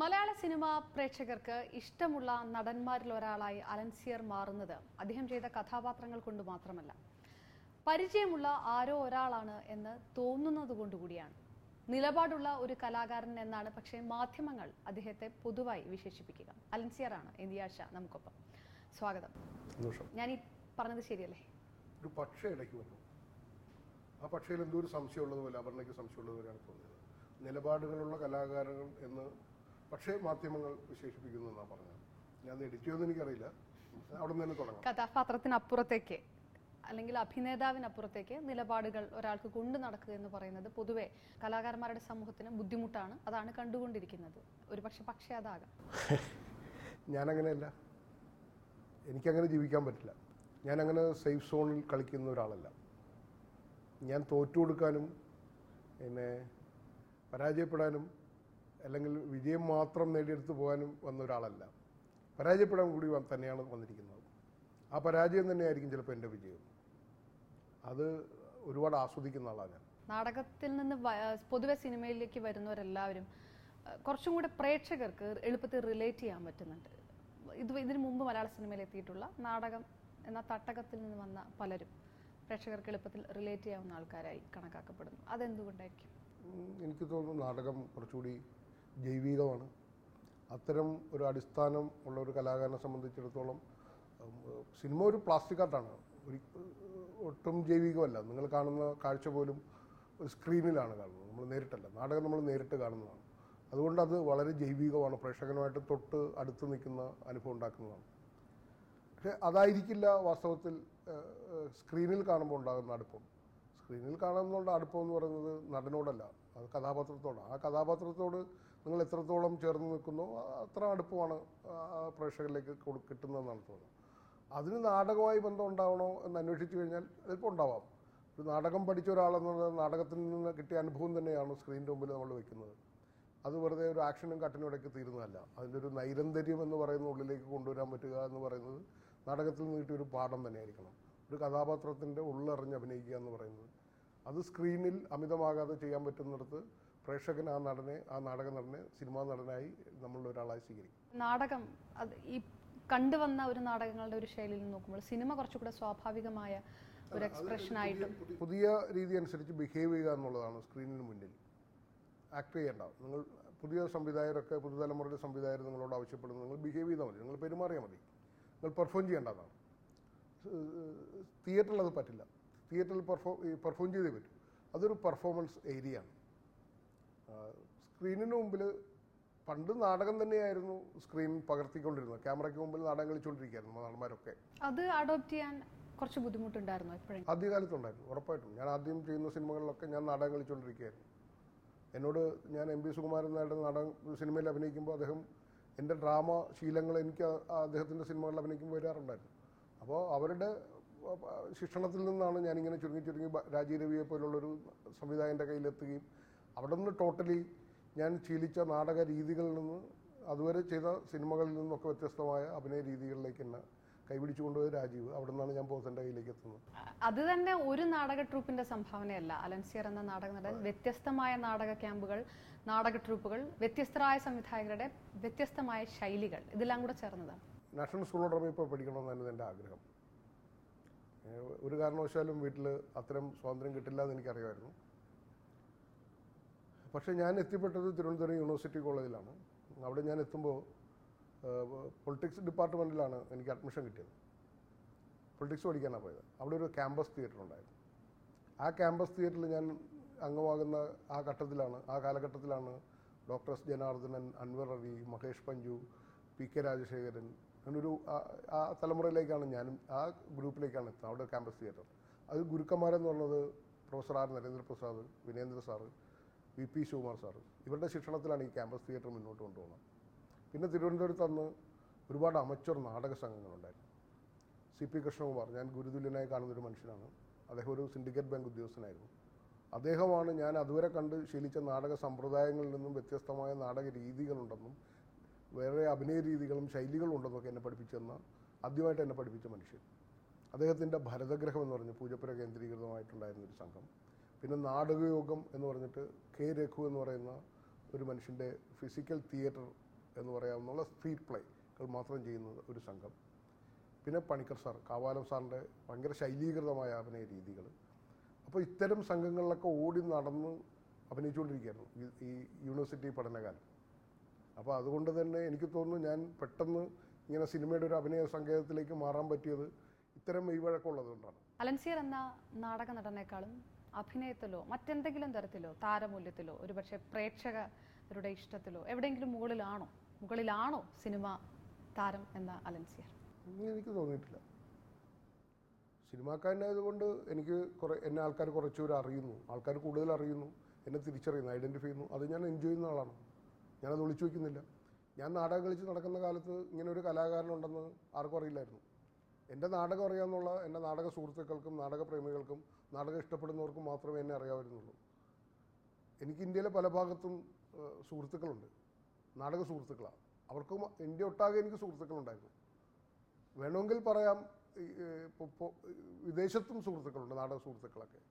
മലയാള cinema പ്രേക്ഷകർക്ക് ഇഷ്ടമുള്ള നടന്മാരിൽ ഒരാളായി അലൻസിയർ മാറുന്നത് അദ്ദേഹം ചെയ്ത കഥാപാത്രങ്ങൾ കൊണ്ട് മാത്രമല്ല, പരിചയമുള്ള ആരോ ഒരാളാണ് എന്ന് തോന്നുന്നത് കൊണ്ടുകൂടിയാണ്. നിലപാടുള്ള ഒരു കലാകാരൻ എന്നാണ് പക്ഷേ മാധ്യമങ്ങൾ അദ്ദേഹത്തെ പൊതുവായി വിശേഷിപ്പിക്കുക. അലൻസിയറാണ് ഇന്ത്യാശ നമുക്കൊപ്പം. സ്വാഗതം. ഞാൻ ഈ പറഞ്ഞത് ശരിയല്ലേ? ഒരു പക്ഷേ ഇടയ്ക്ക് വന്നു. ആ പക്ഷേയിൽ എന്തോ ഒരു സംശയമുള്ളതുപോലെ, അപർണയ്ക്ക് സംശയമുള്ളതുപോലെയാണ് തോന്നിയത്. നിലപാടുകളുള്ള കലാകാരൻ എന്ന് പക്ഷേ മാധ്യമങ്ങൾ വിശേഷിപ്പിക്കുന്നു എന്നാണ് പറഞ്ഞത്. ഞാൻ എഡിറ്റ് ചെയ്യുമെന്ന് എനിക്കറിയില്ല. അവിടെ നിന്ന് തന്നെ തുടങ്ങാം. കഥാപാത്രത്തിനപ്പുറത്തേക്ക് അല്ലെങ്കിൽ അഭിനേതാവിനപ്പുറത്തേക്ക് നിലപാടുകൾ ഒരാൾക്ക് കൊണ്ടു നടക്കുക എന്ന് പറയുന്നത് പൊതുവെ കലാകാരന്മാരുടെ സമൂഹത്തിന് ബുദ്ധിമുട്ടാണ്. അതാണ് കണ്ടുകൊണ്ടിരിക്കുന്നത്. ഒരു പക്ഷേ അതാകാം. ഞാനങ്ങനെയല്ല. എനിക്കങ്ങനെ ജീവിക്കാൻ പറ്റില്ല. ഞാനങ്ങനെ സേഫ് സോണിൽ കളിക്കുന്ന ഒരാളല്ല. ഞാൻ തോറ്റു കൊടുക്കാനും പിന്നെ പരാജയപ്പെടാനും അല്ലെങ്കിൽ വിജയം മാത്രം നേടിയെടുത്ത് പോകാനും വന്ന ഒരാളല്ല. പരാജയപ്പെടാൻ കൂടി തന്നെയാണ് വന്നിരിക്കുന്നത്. ആ പരാജയം തന്നെയായിരിക്കും ചിലപ്പോൾ എൻ്റെ വിജയം. അത് ഒരുപാട് ആസ്വദിക്കുന്ന ആളാണ് ഞാൻ. നാടകത്തിൽ നിന്ന് പൊതുവെ സിനിമയിലേക്ക് വരുന്നവരെല്ലാവരും കുറച്ചും കൂടെ പ്രേക്ഷകർക്ക് എളുപ്പത്തിൽ റിലേറ്റ് ചെയ്യാൻ പറ്റുന്നുണ്ട്. ഇതിനു മുമ്പ് മലയാള സിനിമയിൽ എത്തിയിട്ടുള്ള നാടകം എന്ന തട്ടകത്തിൽ നിന്ന് വന്ന പലരും പ്രേക്ഷകർക്ക് എളുപ്പത്തിൽ റിലേറ്റ് ചെയ്യാവുന്ന ആൾക്കാരായി കണക്കാക്കപ്പെടുന്നു. അതെന്തുകൊണ്ടായിരിക്കും? എനിക്ക് തോന്നുന്നു നാടകം കുറച്ചുകൂടി ജൈവികമാണ്. അത്തരം ഒരു അടിസ്ഥാനം ഉള്ള ഒരു കലാകാരനെ സംബന്ധിച്ചിടത്തോളം സിനിമ ഒരു പ്ലാസ്റ്റിക് ആർട്ടാണ്. ഒട്ടും ജൈവികമല്ല. നിങ്ങൾ കാണുന്ന കാഴ്ച പോലും സ്ക്രീനിലാണ് കാണുന്നത്, നമ്മൾ നേരിട്ടല്ല. നാടകം നമ്മൾ നേരിട്ട് കാണുന്നതാണ്. അതുകൊണ്ട് അത് വളരെ ജൈവികമാണ്. പ്രേക്ഷകനുമായിട്ട് തൊട്ട് അടുത്ത് നിൽക്കുന്ന അനുഭവം ഉണ്ടാക്കുന്നതാണ്. പക്ഷേ അതായിരിക്കില്ല വാസ്തവത്തിൽ സ്ക്രീനിൽ കാണുമ്പോൾ ഉണ്ടാകുന്ന അടുപ്പം. സ്ക്രീനിൽ കാണുന്നതുകൊണ്ട് അടുപ്പം എന്ന് പറയുന്നത് നടനോടല്ല, അത് കഥാപാത്രത്തോടാണ്. ആ കഥാപാത്രത്തോട് നിങ്ങൾ എത്രത്തോളം ചേർന്ന് നിൽക്കുന്നോ അത്ര അടുപ്പമാണ് പ്രേക്ഷകരിലേക്ക് കിട്ടുന്നതെന്നാണ് തോന്നുന്നത്. അതിന് നാടകമായി ബന്ധം ഉണ്ടാവണോ എന്ന് അന്വേഷിച്ചു കഴിഞ്ഞാൽ ചിലപ്പോൾ ഉണ്ടാവാം. ഒരു നാടകം പഠിച്ച ഒരാളെന്നുള്ളത് നാടകത്തിൽ നിന്ന് കിട്ടിയ അനുഭവം തന്നെയാണ് സ്ക്രീനിൻ്റെ മുമ്പിൽ നമ്മൾ വെക്കുന്നത്. അത് വെറുതെ ഒരു ആക്ഷനും കട്ടിനും ഇടയ്ക്ക് തീരുന്നതല്ല. അതിൻ്റെ ഒരു നൈരന്തര്യം എന്ന് പറയുന്ന ഉള്ളിലേക്ക് കൊണ്ടുവരാൻ പറ്റുക എന്ന് പറയുന്നത് നാടകത്തിൽ നിന്ന് കിട്ടിയൊരു പാഠം തന്നെയായിരിക്കണം. ഒരു കഥാപാത്രത്തിൻ്റെ ഉള്ളറിഞ്ഞ് അഭിനയിക്കുക എന്ന് പറയുന്നത് അത് സ്ക്രീനിൽ അമിതമാകാതെ ചെയ്യാൻ പറ്റുന്നിടത്ത് പ്രേക്ഷകൻ ആ നാടക നടനെ സിനിമാ നടനായി നമ്മളുടെ ഒരാളായി സ്വീകരിക്കും. നാടകം ഈ കണ്ടുവന്ന ഒരു നാടകങ്ങളുടെ ഒരു ശൈലിയിൽ നോക്കുമ്പോൾ സിനിമ കുറച്ചുകൂടെ സ്വാഭാവികമായ ഒരു എക്സ്പ്രഷൻ ആയിട്ടും പുതിയ രീതി അനുസരിച്ച് ബിഹേവ് ചെയ്യുക എന്നുള്ളതാണ് സ്ക്രീനിന് മുന്നിൽ. ആക്ട് ചെയ്യേണ്ട നിങ്ങൾ പുതിയ സംവിധായകരൊക്കെ പുതുതലമുറയുടെ സംവിധായകർ നിങ്ങളോട് ആവശ്യപ്പെടുന്നത് നിങ്ങൾ ബിഹേവ് ചെയ്താൽ മതി, നിങ്ങൾ പെരുമാറിയാൽ മതി, നിങ്ങൾ പെർഫോം ചെയ്യേണ്ടതാണ്. തിയേറ്ററിൽ അത് പറ്റില്ല. തിയേറ്ററിൽ പെർഫോം ചെയ്തേ പറ്റും. അതൊരു പെർഫോമൻസ് ഏരിയ ആണ്. സ്ക്രീനിന് മുമ്പിൽ പണ്ട് നാടകം തന്നെയായിരുന്നു സ്ക്രീൻ പകർത്തിക്കൊണ്ടിരുന്നത്. ക്യാമറയ്ക്ക് മുമ്പിൽ നാടകം കളിച്ചുകൊണ്ടിരിക്കുകയായിരുന്നു നടന്മാരൊക്കെ. അത് അഡോപ്റ്റ് ചെയ്യാൻ കുറച്ച് ബുദ്ധിമുട്ടുണ്ടായിരുന്നു എപ്പോഴും? ആദ്യകാലത്തുണ്ടായിരുന്നു, ഉറപ്പായിട്ടും. ഞാൻ ആദ്യം ചെയ്യുന്ന സിനിമകളിലൊക്കെ ഞാൻ നാടകം കളിച്ചുകൊണ്ടിരിക്കുകയായിരുന്നു. എന്നോട് ഞാൻ എം പി സുകുമാരൻ നായരുടെ നാടകം സിനിമയിൽ അഭിനയിക്കുമ്പോൾ അദ്ദേഹം എൻ്റെ ഡ്രാമ ശീലങ്ങൾ എനിക്ക് അദ്ദേഹത്തിൻ്റെ സിനിമകളിൽ അഭിനയിക്കുമ്പോൾ വരാറുണ്ടായിരുന്നു. അപ്പോൾ അവരുടെ ശിക്ഷണത്തിൽ നിന്നാണ് ഞാനിങ്ങനെ ചുരുങ്ങി രാജീവ് രവിയെ പോലുള്ളൊരു സംവിധായകൻ്റെ കയ്യിലെത്തുകയും അവിടെ നിന്ന് ടോട്ടലി ഞാൻ ശീലിച്ച നാടക രീതികളിൽ നിന്ന് അതുവരെ ചെയ്ത സിനിമകളിൽ നിന്നൊക്കെ വ്യത്യസ്തമായ അഭിനയ രീതികളിലേക്ക് എന്നെ കൈപിടിച്ചു കൊണ്ടുപോയ രാജീവ്. അവിടെ നിന്നാണ് ഞാൻ ബോസൻ്റെ കയ്യിലേക്ക് എത്തുന്നത്. അത് തന്നെ ഒരു നാടക ട്രൂപ്പിന്റെ സംഭാവനയല്ല. അലൻസിയർ എന്ന നാടക നടൻ വ്യത്യസ്തമായ നാടക ക്യാമ്പുകൾ, നാടക ട്രൂപ്പുകൾ, വ്യത്യസ്തരായ സംവിധായകരുടെ വ്യത്യസ്തമായ ശൈലികൾ, ഇതെല്ലാം കൂടെ ചേർന്നതാണ്. നാഷണൽ സ്കൂൾ ഓഫ് ഡ്രാമ ഇപ്പോൾ പഠിക്കണമെന്നായിരുന്നു എൻ്റെ ആഗ്രഹം. ഒരു കാരണവശാലും വീട്ടിൽ അത്തരം സ്വാതന്ത്ര്യം കിട്ടില്ല എന്ന് എനിക്കറിയാമായിരുന്നു. പക്ഷേ ഞാൻ എത്തിപ്പെട്ടത് തിരുവനന്തപുരം യൂണിവേഴ്സിറ്റി കോളേജിലാണ്. അവിടെ ഞാൻ എത്തുമ്പോൾ പൊളിറ്റിക്സ് ഡിപ്പാർട്ട്മെൻറ്റിലാണ് എനിക്ക് അഡ്മിഷൻ കിട്ടിയത്. പൊളിറ്റിക്സ് പഠിക്കാനാണ് പോയത്. അവിടെ ഒരു ക്യാമ്പസ് തിയേറ്റർ ഉണ്ടായിരുന്നു. ആ ക്യാമ്പസ് തിയേറ്ററിൽ ഞാൻ അംഗമാകുന്ന ആ കാലഘട്ടത്തിലാണ് doctor S Janardhanan, Anwar Ali, Mahesh Panchu, P K Rajasekharan, അങ്ങനൊരു ആ തലമുറയിലേക്കാണ് ഞാനും ആ ഗ്രൂപ്പിലേക്കാണ് എത്തുന്നത്. അവിടെ ക്യാമ്പസ് തിയേറ്റർ. അത് ഗുരുക്കന്മാരെന്ന് പറഞ്ഞത് professor R Narendraprasad, Vinendra sir, V P Sivakumar sir, ഇവരുടെ ശിക്ഷണത്തിലാണ് ഈ ക്യാമ്പസ് തിയേറ്റർ മുന്നോട്ട് കൊണ്ടുപോകുന്നത്. പിന്നെ തിരുവനന്തപുരത്ത് അന്ന് ഒരുപാട് അമച്വർ നാടക സംഘങ്ങളുണ്ടായിരുന്നു. സി പി കൃഷ്ണകുമാർ, ഞാൻ ഗുരുതുല്യനായി കാണുന്നൊരു മനുഷ്യനാണ്. അദ്ദേഹം ഒരു സിൻഡിക്കേറ്റ് ബാങ്ക് ഉദ്യോഗസ്ഥനായിരുന്നു. അദ്ദേഹമാണ് ഞാൻ അതുവരെ കണ്ട് ശീലിച്ച നാടക സമ്പ്രദായങ്ങളിൽ നിന്നും വ്യത്യസ്തമായ നാടക രീതികളുണ്ടെന്നും വേറെ അഭിനയ രീതികളും ശൈലികളും ഉണ്ടെന്നൊക്കെ എന്നെ ആദ്യമായിട്ട് എന്നെ പഠിപ്പിച്ച മനുഷ്യൻ. അദ്ദേഹത്തിൻ്റെ ഭരതഗ്രഹം എന്ന് പറഞ്ഞ് പൂജപ്പുര കേന്ദ്രീകൃതമായിട്ടുണ്ടായിരുന്നൊരു സംഘം. പിന്നെ നാടകയോഗം എന്ന് പറഞ്ഞിട്ട് കെ രഘു എന്ന് പറയുന്ന ഒരു മനുഷ്യൻ്റെ ഫിസിക്കൽ തിയേറ്റർ എന്ന് പറയാവുന്ന സ്ട്രീറ്റ് പ്ലേകൾ മാത്രം ചെയ്യുന്നത് ഒരു സംഘം. പിന്നെ പണിക്കർ സാർ, കാവാലം സാറിൻ്റെ ഭയങ്കര ശൈലീകൃതമായ അഭിനയ രീതികൾ. അപ്പോൾ ഇത്തരം സംഘങ്ങളിലൊക്കെ ഓടി നടന്ന് അഭിനയിച്ചുകൊണ്ടിരിക്കുകയായിരുന്നു ഈ യൂണിവേഴ്സിറ്റി പഠനകാലം. അപ്പോൾ അതുകൊണ്ട് തന്നെ എനിക്ക് തോന്നുന്നു ഞാൻ പെട്ടെന്ന് ഇങ്ങനെ സിനിമയുടെ ഒരു അഭിനയ സങ്കേതത്തിലേക്ക് മാറാൻ പറ്റിയത് ഇത്തരം മെയ്വഴക്കമുള്ളത് കൊണ്ടാണ്. അലൻസിയർ എന്ന നാടക നടനേക്കാളും അഭിനയത്തിലോ മറ്റെന്തെങ്കിലും തരത്തിലോ താരമൂല്യത്തിലോ ഒരുപക്ഷെ പ്രേക്ഷകരുടെ ഇഷ്ടത്തിലോ എവിടെയെങ്കിലും മുകളിലാണോ സിനിമ താരം എന്ന അലൻസിയർ? എനിക്ക് തോന്നിയിട്ടില്ല. സിനിമാക്കാരനായതുകൊണ്ട് എനിക്ക് എന്നെ ആൾക്കാർ കുറച്ചുകൂടെ അറിയുന്നു, ആൾക്കാർ കൂടുതൽ അറിയുന്നു, എന്നെ തിരിച്ചറിയുന്നു, ഐഡൻറ്റിഫൈ ചെയ്യുന്നു. അത് ഞാൻ എൻജോയ് ചെയ്യുന്ന ആളാണ്. ഞാനത് ഒളിച്ചു വയ്ക്കുന്നില്ല. ഞാൻ നാടകം കളിച്ച് നടക്കുന്ന കാലത്ത് ഇങ്ങനെ ഒരു കലാകാരനുണ്ടെന്ന് ആർക്കും അറിയില്ലായിരുന്നു. എൻ്റെ നാടകം അറിയാമെന്നുള്ള എൻ്റെ നാടക സുഹൃത്തുക്കൾക്കും നാടകപ്രേമികൾക്കും നാടകം ഇഷ്ടപ്പെടുന്നവർക്കും മാത്രമേ എന്നെ അറിയാവുന്നുള്ളൂ. എനിക്ക് ഇന്ത്യയിലെ പല ഭാഗത്തും സുഹൃത്തുക്കളുണ്ട്, നാടക സുഹൃത്തുക്കളാണ്. അവർക്കും ഇന്ത്യ ഒട്ടാകെ എനിക്ക് സുഹൃത്തുക്കളുണ്ടായിരുന്നു. വേണമെങ്കിൽ പറയാം, വിദേശത്തും സുഹൃത്തുക്കളുണ്ട്, നാടക സുഹൃത്തുക്കളൊക്കെ.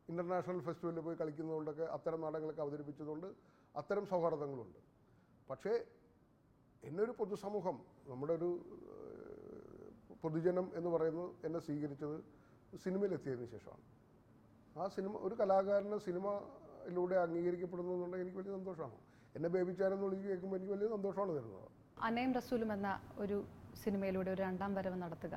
ഇൻ്റർനാഷണൽ ഫെസ്റ്റിവലിൽ പോയി കളിക്കുന്നതുകൊണ്ടൊക്കെ അത്തരം നാടകങ്ങളൊക്കെ അവതരിപ്പിച്ചതുകൊണ്ട് അത്തരം സൗഹാർദ്ദങ്ങളുണ്ട്. പക്ഷേ എന്നെ ഒരു പൊതുസമൂഹം, നമ്മുടെ ഒരു പൊതുജനം എന്ന് പറയുന്നത് എന്നെ സ്വീകരിച്ചത് സിനിമയിലെത്തിയതിന് ശേഷമാണ്. ആ സിനിമ, ഒരു കലാകാരന് സിനിമയിലൂടെ അംഗീകരിക്കപ്പെടുന്നുണ്ടെങ്കിൽ എനിക്ക് വലിയ സന്തോഷമാണ്. എന്നെ ബേബിച്ചാരെന്ന് വിളിച്ച് കേൾക്കുമ്പോൾ എനിക്ക് വലിയ സന്തോഷമാണ് തരുന്നത്. അനയും റസൂലും എന്ന ഒരു സിനിമയിലൂടെ ഒരു രണ്ടാം വരവ് നടത്തുക,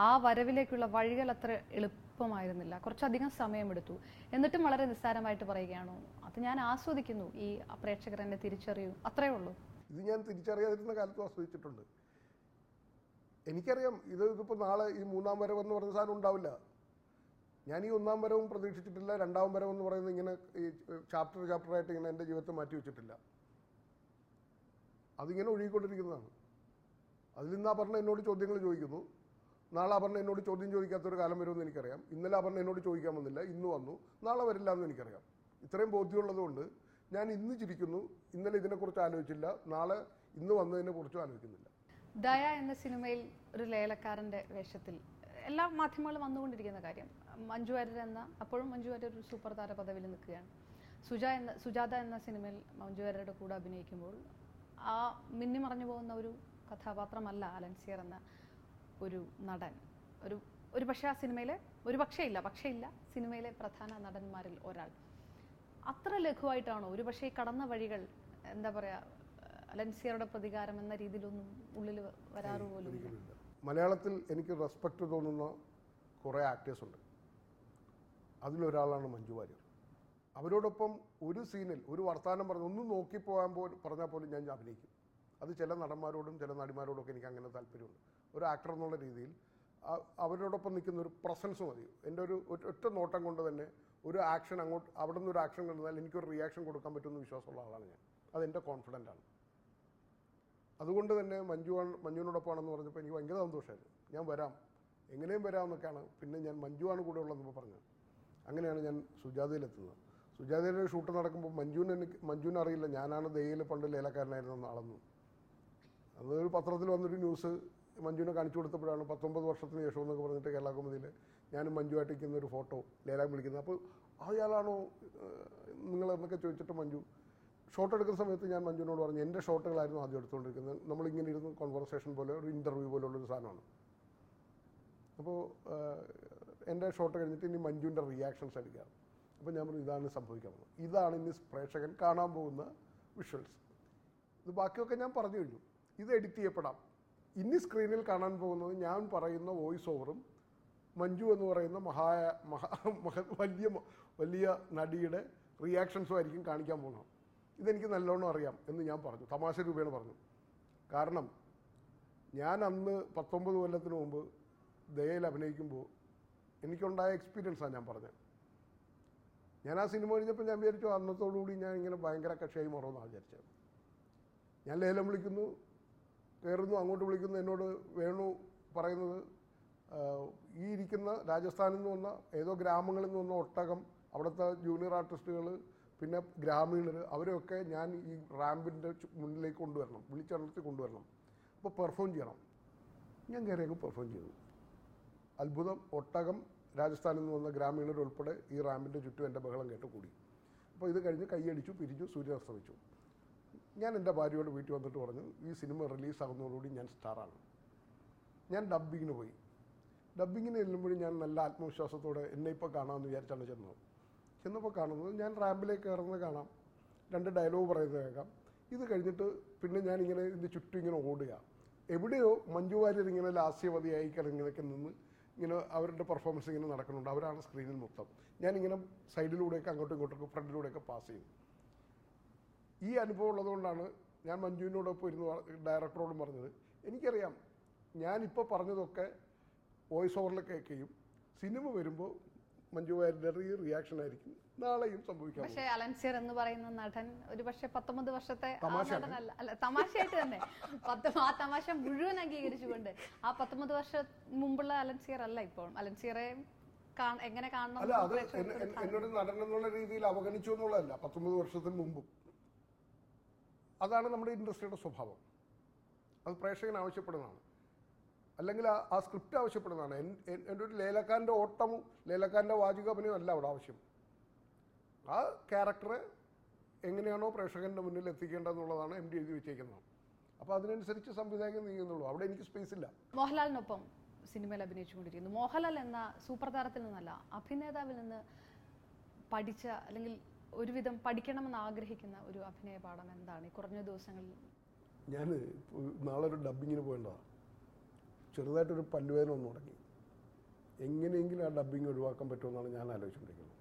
ആ വരവിലേക്കുള്ള വഴികൾ അത്ര എളുപ്പമായിരുന്നില്ല, കുറച്ചധികം സമയമെടുത്തു. എന്നിട്ടും വളരെ നിസ്സാരമായിട്ട് പറയുകയാണോ, അത് ഞാൻ ആസ്വദിക്കുന്നു, ഈ പ്രേക്ഷകർ എന്നെ തിരിച്ചറിയൂ, അത്രേ ഉള്ളൂ? ഇത് ഞാൻ തിരിച്ചറിയാതിരുന്ന കാലത്തും ആസ്വദിച്ചിട്ടുണ്ട്. എനിക്കറിയാം ഇതിപ്പോൾ നാളെ ഈ മൂന്നാം വരവെന്ന് പറയുന്ന സാധനം ഉണ്ടാവില്ല. ഞാൻ ഈ ഒന്നാം വരവും പ്രതീക്ഷിച്ചിട്ടില്ല, രണ്ടാം വരവെന്ന് പറയുന്നത് ഇങ്ങനെ ഈ ചാപ്റ്ററായിട്ട് ഇങ്ങനെ എൻ്റെ ജീവിതത്തെ മാറ്റി വെച്ചിട്ടില്ല. അതിങ്ങനെ ഒഴുകിക്കൊണ്ടിരിക്കുന്നതാണ്. അതിൽ നിന്ന് അപർണ എന്നോട് ചോദ്യങ്ങൾ ചോദിക്കുന്നു, നാളെ അപർണ എന്നോട് ചോദ്യം ചോദിക്കാത്തൊരു കാലം വരുമെന്ന് എനിക്കറിയാം. ഇന്നലെ അപർണ എന്നോട് ചോദിക്കാൻ വന്നില്ല, ഇന്ന് വന്നു, നാളെ വരില്ല എന്ന് എനിക്കറിയാം. ഇത്രയും ബോധ്യമുള്ളതുകൊണ്ട് ഞാൻ ഇന്ന് ചിരിക്കുന്നു, ഇന്നലെ ഇതിനെക്കുറിച്ച് ആലോചിച്ചില്ല, നാളെ ഇന്ന് വന്നതിനെക്കുറിച്ചും ആലോചിക്കുന്നില്ല. ദയ എന്ന സിനിമയിൽ ഒരു ലേലക്കാരൻ്റെ വേഷത്തിൽ എല്ലാ മാധ്യമങ്ങളും വന്നുകൊണ്ടിരിക്കുന്ന കാര്യം, മഞ്ജു വാര്യർ എന്ന, അപ്പോഴും മഞ്ജു വാര്യർ ഒരു സൂപ്പർ താര പദവിയിൽ നിൽക്കുകയാണ്. സുജാത എന്ന സിനിമയിൽ മഞ്ജു വാര്യരുടെ കൂടെ അഭിനയിക്കുമ്പോൾ ആ മിന്നിമറഞ്ഞു പോകുന്ന ഒരു കഥാപാത്രമല്ല അലൻസിയർ എന്ന ഒരു നടൻ. ഒരു പക്ഷേ ആ സിനിമയിലെ പക്ഷേ ഇല്ല സിനിമയിലെ പ്രധാന നടന്മാരിൽ ഒരാൾ. അത്ര ലഘുവായിട്ടാണോ ഒരു പക്ഷേ ഈ കടന്ന വഴികൾ, എന്താ പറയുക, അലൻസിയറുടെ പ്രതികാരം എന്ന രീതിയിലൊന്നും ഉള്ളിൽ വരാറ് പോലും? മലയാളത്തിൽ എനിക്ക് റെസ്പെക്റ്റ് തോന്നുന്ന കുറേ ആക്ടേഴ്സ് ഉണ്ട്. അതിലൊരാളാണ് മഞ്ജു വാര്യർ. അവരോടൊപ്പം ഒരു സീനിൽ ഒരു വർത്തമാനം പറഞ്ഞ് ഒന്നും നോക്കിപ്പോകാൻ പറഞ്ഞാൽ പോലും ഞാൻ അഭിനയിക്കും. അത് ചില നടന്മാരോടും ചില നടിമാരോടൊക്കെ എനിക്ക് അങ്ങനെ താല്പര്യമുണ്ട്. ഒരു ആക്ടർ എന്നുള്ള രീതിയിൽ അവരോടൊപ്പം നിൽക്കുന്ന ഒരു പ്രസൻസ് മതി. എൻ്റെ ഒരു ഒറ്റ നോട്ടം കൊണ്ട് തന്നെ ഒരു ആക്ഷൻ അവിടെ നിന്ന് ഒരു ആക്ഷൻ കണ്ടാൽ എനിക്കൊരു റിയാക്ഷൻ കൊടുക്കാൻ പറ്റുമെന്ന് വിശ്വാസമുള്ള ആളാണ് ഞാൻ. അതെൻ്റെ കോൺഫിഡൻ്റ് ആണ്. അതുകൊണ്ട് തന്നെ മഞ്ജുവിനോടൊപ്പമാണെന്ന് പറഞ്ഞപ്പോൾ എനിക്ക് ഭയങ്കര സന്തോഷമായിരുന്നു. ഞാൻ വരാം, എങ്ങനെയും വരാമെന്നൊക്കെയാണ്. പിന്നെ ഞാൻ മഞ്ജുവാണ് കൂടെ ഉള്ളതെന്ന് പറഞ്ഞത്. അങ്ങനെയാണ് ഞാൻ സുജാതയിലെത്തുന്നത്. സുജാതയിലെ ഷൂട്ട് നടക്കുമ്പോൾ മഞ്ജുവിനെ അറിയില്ല ഞാനാണ് ദയയിൽ പണ്ട് ലേലക്കാരനായിരുന്ന ആളെന്ന്. അതൊരു പത്രത്തിൽ വന്നൊരു ന്യൂസ് മഞ്ജുവിനെ കാണിച്ചു കൊടുത്തപ്പോഴാണ് 19 വർഷത്തിന് ശേഷം എന്നൊക്കെ പറഞ്ഞിട്ട് കേരള കൗമുദിയിൽ ഞാനും മഞ്ജുവായിട്ട് ഇരിക്കുന്ന ഒരു ഫോട്ടോ ലേലം വിളിക്കുന്നത്. അപ്പോൾ അയാളാണോ നിങ്ങളെന്നൊക്കെ ചോദിച്ചിട്ട് മഞ്ജു ഷോട്ട് എടുക്കുന്ന സമയത്ത് ഞാൻ മഞ്ജുവിനോട് പറഞ്ഞു, എൻ്റെ ഷോട്ടുകളായിരുന്നു ആദ്യം എടുത്തുകൊണ്ടിരിക്കുന്നത്. നമ്മളിങ്ങനെ ഇരുന്ന് കോൺവെർസേഷൻ പോലെ ഒരു ഇൻ്റർവ്യൂ പോലുള്ളൊരു സാധനമാണ്. അപ്പോൾ എൻ്റെ ഷോട്ട് കഴിഞ്ഞിട്ട് ഇനി മഞ്ജുവിൻ്റെ റിയാക്ഷൻസ് എടുക്കുക. അപ്പോൾ ഞാൻ പറഞ്ഞു, ഇതാണ് സംഭവിക്കാൻ പോകുന്നത്, ഇതാണ് ഇനി പ്രേക്ഷകൻ കാണാൻ പോകുന്ന വിഷ്വൽസ്. ഇത് ബാക്കിയൊക്കെ ഞാൻ പറഞ്ഞു കഴിഞ്ഞു. ഇത് എഡിറ്റ് ചെയ്യപ്പെടാം. ഇനി സ്ക്രീനിൽ കാണാൻ പോകുന്നത് ഞാൻ പറയുന്ന വോയിസ് ഓവറും മഞ്ജു എന്ന് പറയുന്ന വലിയ നടിയുടെ റിയാക്ഷൻസും ആയിരിക്കും കാണിക്കാൻ പോകുന്നത്. ഇതെനിക്ക് നല്ലോണം അറിയാം എന്ന് ഞാൻ പറഞ്ഞു, തമാശ രൂപേണ പറഞ്ഞു. കാരണം ഞാൻ അന്ന് 19 കൊല്ലത്തിന് മുമ്പ് ദയയിൽ അഭിനയിക്കുമ്പോൾ എനിക്കുണ്ടായ എക്സ്പീരിയൻസാണ് ഞാൻ പറഞ്ഞത്. ഞാൻ ആ സിനിമ കഴിഞ്ഞപ്പോൾ ഞാൻ വിചാരിച്ചു അന്നത്തോടുകൂടി ഞാൻ ഇങ്ങനെ ഭയങ്കര കക്ഷിയായി മാറുമെന്നാണ് വിചാരിച്ചത്. ഞാൻ ലേലം വിളിക്കുന്നു, കയറുന്നു, അങ്ങോട്ട് വിളിക്കുന്നു. എന്നോട് വേണു പറയുന്നത്, ഈ ഇരിക്കുന്ന രാജസ്ഥാനിൽ നിന്ന് വന്ന ഏതോ ഗ്രാമങ്ങളിൽ നിന്ന് വന്ന ഒട്ടകം, അവിടുത്തെ ജൂനിയർ ആർട്ടിസ്റ്റുകൾ, പിന്നെ ഗ്രാമീണർ, അവരെയൊക്കെ ഞാൻ ഈ റാമ്പിൻ്റെ മുന്നിലേക്ക് കൊണ്ടുവരണം, വിളിച്ചുണർത്തി കൊണ്ടുവരണം, അപ്പോൾ പെർഫോം ചെയ്യണം. ഞാൻ കയറി അങ്ങ് പെർഫോം ചെയ്തു. അത്ഭുതം. ഒട്ടകം, രാജസ്ഥാനിൽ നിന്ന് വന്ന ഗ്രാമീണർ ഉൾപ്പെടെ ഈ റാമ്പിൻ്റെ ചുറ്റും എൻ്റെ ബഹളം കേട്ട് കൂടി. അപ്പോൾ ഇത് കഴിഞ്ഞ് കൈയടിച്ചു, പിരിഞ്ഞു, സൂര്യൻ അസ്തമിച്ചു. ഞാൻ എൻ്റെ ഭാര്യയോട് വീട്ടിൽ വന്നിട്ട് പറഞ്ഞു, ഈ സിനിമ റിലീസാകുന്നതോടുകൂടി ഞാൻ സ്റ്റാറാണ്. ഞാൻ ഡബ്ബിങ്ങിന് പോയി. ഡബ്ബിങ്ങിന് ചെല്ലുമ്പോഴും ഞാൻ നല്ല ആത്മവിശ്വാസത്തോടെ എന്നെ ഇപ്പോൾ കാണാമെന്ന് വിചാരിച്ചാണ് ചെന്നത്. ചെന്നപ്പോൾ കാണുന്നത് ഞാൻ റാമ്പിലേക്ക് കയറുന്നത് കാണാം, 2 ഡയലോഗ് പറയുന്നത് കേൾക്കാം. ഇത് കഴിഞ്ഞിട്ട് പിന്നെ ഞാനിങ്ങനെ ഇതിൻ്റെ ചുറ്റും ഇങ്ങനെ ഓടുക. എവിടെയോ മഞ്ജു വാര്യർ ഇങ്ങനെ ലാസ്യവതിയായി ഇങ്ങനെയൊക്കെ നിന്ന് ഇങ്ങനെ അവരുടെ പെർഫോമൻസ് ഇങ്ങനെ നടക്കുന്നുണ്ട്. അവരാണ് സ്ക്രീനിൽ മൊത്തം. ഞാനിങ്ങനെ സൈഡിലൂടെയൊക്കെ അങ്ങോട്ടും ഇങ്ങോട്ടൊക്കെ ഫ്രണ്ടിലൂടെയൊക്കെ പാസ് ചെയ്യും. ഈ അനുഭവം ഉള്ളതുകൊണ്ടാണ് ഞാൻ മഞ്ജുവിനോടൊപ്പം ഇരുന്ന് ഡയറക്ടറോടും പറഞ്ഞത്, എനിക്കറിയാം ഞാനിപ്പോൾ പറഞ്ഞതൊക്കെ വോയിസ് ഓവറിൽ കേൾക്കുകയും സിനിമ വരുമ്പോൾ മഞ്ജു വാര്യരുടെ ഈ റിയാക്ഷൻ ആയിരിക്കും നാളെയും സംഭവിക്കാം. പക്ഷേ അലൻസിയർ എന്ന് പറയുന്ന നടൻ ഒരു പക്ഷേ 19 വർഷത്തെ തമാശയാണ്. അല്ല, തമാശയായിട്ട് തന്നെ ആ തമാശ മുഴുവൻ അംഗീകരിച്ചുകൊണ്ട് ആ 19 വർഷം മുമ്പുള്ള അലൻസിയർ അല്ല ഇപ്പോൾ. അലൻസിയറെ എങ്ങനെ കാണണം? അല്ല, അത് എന്നൊരു നടൻ എന്നുള്ള രീതിയിൽ അവഗണിച്ചു എന്നുള്ളതല്ല, 19 വർഷത്തിന് മുമ്പും. അതാണ് നമ്മുടെ ഇൻഡസ്ട്രിയുടെ സ്വഭാവം. അത് പ്രേക്ഷകൻ ആവശ്യപ്പെടുന്നതാണ്, അല്ലെങ്കിൽ ആ സ്ക്രിപ്റ്റ് ആവശ്യപ്പെടുന്നതാണ്. എൻ്റെ ഒരു ലേലക്കാരൻ്റെ ഓട്ടവും ലേലക്കാരൻ്റെ വാചികാഭിനയം അല്ല അവിടെ ആവശ്യം. ആ ക്യാരക്ടറെ എങ്ങനെയാണോ പ്രേക്ഷകൻ്റെ മുന്നിൽ എത്തിക്കേണ്ടതെന്നുള്ളതാണ് MD എഴുതി വെച്ചേക്കുന്നത്. അപ്പോൾ അതിനനുസരിച്ച് സംവിധായകൻ നീങ്ങുന്നുള്ളൂ. അവിടെ എനിക്ക് സ്പേസ് ഇല്ല. മോഹൻലാലിനൊപ്പം സിനിമയിൽ അഭിനയിച്ചുകൊണ്ടിരിക്കുന്നു. മോഹൻലാൽ എന്ന സൂപ്പർ താരത്തിൽ നിന്നല്ല, അഭിനേതാവിൽ നിന്ന് പഠിച്ച അല്ലെങ്കിൽ ഒരുവിധം പഠിക്കണമെന്ന് ആഗ്രഹിക്കുന്ന ഒരു അഭിനയ പാഠം എന്താണ് ഈ കുറഞ്ഞ ദിവസങ്ങളിൽ? ഞാൻ നാളെ ഒരു ഡബ്ബിങ്ങിന് പോകേണ്ടതാണ്. ചെറുതായിട്ടൊരു പല്ലുവേദന ഒന്ന് തുടങ്ങി. എങ്ങനെയെങ്കിലും ആ ഡബ്ബിങ് ഒഴിവാക്കാൻ പറ്റുമെന്നാണ് ഞാൻ ആലോചിച്ചുകൊണ്ടിരിക്കുന്നത്.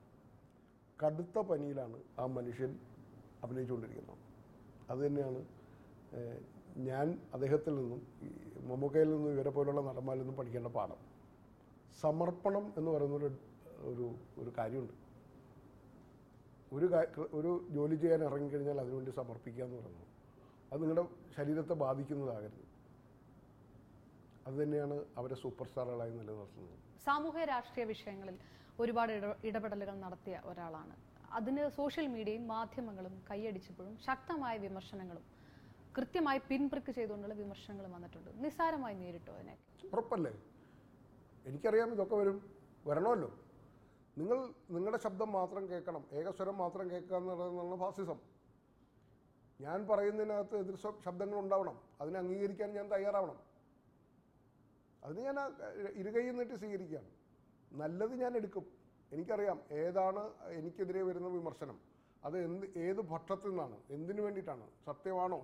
കടുത്ത പനിയിലാണ് ആ മനുഷ്യൻ അഭിനയിച്ചുകൊണ്ടിരിക്കുന്നത്. അതുതന്നെയാണ് ഞാൻ അദ്ദേഹത്തിൽ നിന്നും മമ്മൂക്കയിൽ നിന്നും ഇവരെ പോലുള്ള നടന്മാരിൽ നിന്നും പഠിക്കേണ്ട പാഠം. സമർപ്പണം എന്ന് പറയുന്നൊരു ഒരു കാര്യമുണ്ട്. ഒരു ജോലി ചെയ്യാൻ ഇറങ്ങിക്കഴിഞ്ഞാൽ അതിനുവേണ്ടി സമർപ്പിക്കുക എന്ന് പറയുന്നത് അത് നിങ്ങളുടെ ശരീരത്തെ ബാധിക്കുന്നതാകരുത്. അതുതന്നെയാണ് അവരെ സൂപ്പർ സ്റ്റാറുകളായി നിലനിർത്തുന്നത്. സാമൂഹ്യ രാഷ്ട്രീയ വിഷയങ്ങളിൽ ഒരുപാട് ഇടപെടലുകൾ നടത്തിയ ഒരാളാണ്. അതിന് സോഷ്യൽ മീഡിയയും മാധ്യമങ്ങളും കൈയടിച്ചപ്പോഴും ശക്തമായ വിമർശനങ്ങളും കൃത്യമായി പിൻപ്രിക്ക് ചെയ്തുകൊണ്ടുള്ള വിമർശനങ്ങളും വന്നിട്ടുണ്ട്. നിസ്സാരമായി നേരിട്ടോ അതിനെ? ഉറപ്പല്ലേ, എനിക്കറിയാം ഇതൊക്കെ വരണമല്ലോ. നിങ്ങളുടെ ശബ്ദം മാത്രം കേൾക്കണം, ഏകസ്വരം മാത്രം കേൾക്കുക എന്നുള്ളതാണ് ഫാസിസം. ഞാൻ പറയുന്നതിനകത്ത് എതിർ ശബ്ദങ്ങൾ ഉണ്ടാവണം. അതിനെ അംഗീകരിക്കാൻ ഞാൻ തയ്യാറാവണം. അതിന് ഞാൻ ഇരുകൈ നീട്ടി സ്വീകരിക്കുകയാണ്. നല്ലത് ഞാൻ എടുക്കും. എനിക്കറിയാം ഏതാണ് എനിക്കെതിരെ വരുന്ന വിമർശനം, അത് ഏത് പക്ഷത്തിൽ നിന്നാണ്, എന്തിനു വേണ്ടിയിട്ടാണ്, സത്യമാണോ